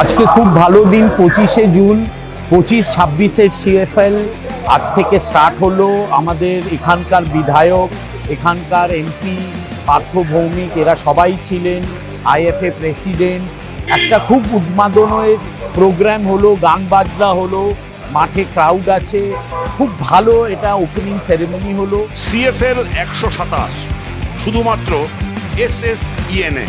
আজকে খুব ভালো দিন, 25শে জুন, 25-26-এর সিএফএল আজ থেকে স্টার্ট হলো। আমাদের এখানকার বিধায়ক, এখানকার এমপি পার্থ ভৌমিক এরা সবাই ছিলেন, আইএফএ প্রেসিডেন্ট। একটা খুব উন্মাদনের প্রোগ্রাম হলো, গান বাজনা হলো, মাঠে ক্রাউড আছে, খুব ভালো এটা ওপেনিং সেরেমনি হলো। সিএফএল 127 শুধুমাত্র SSEN-এ।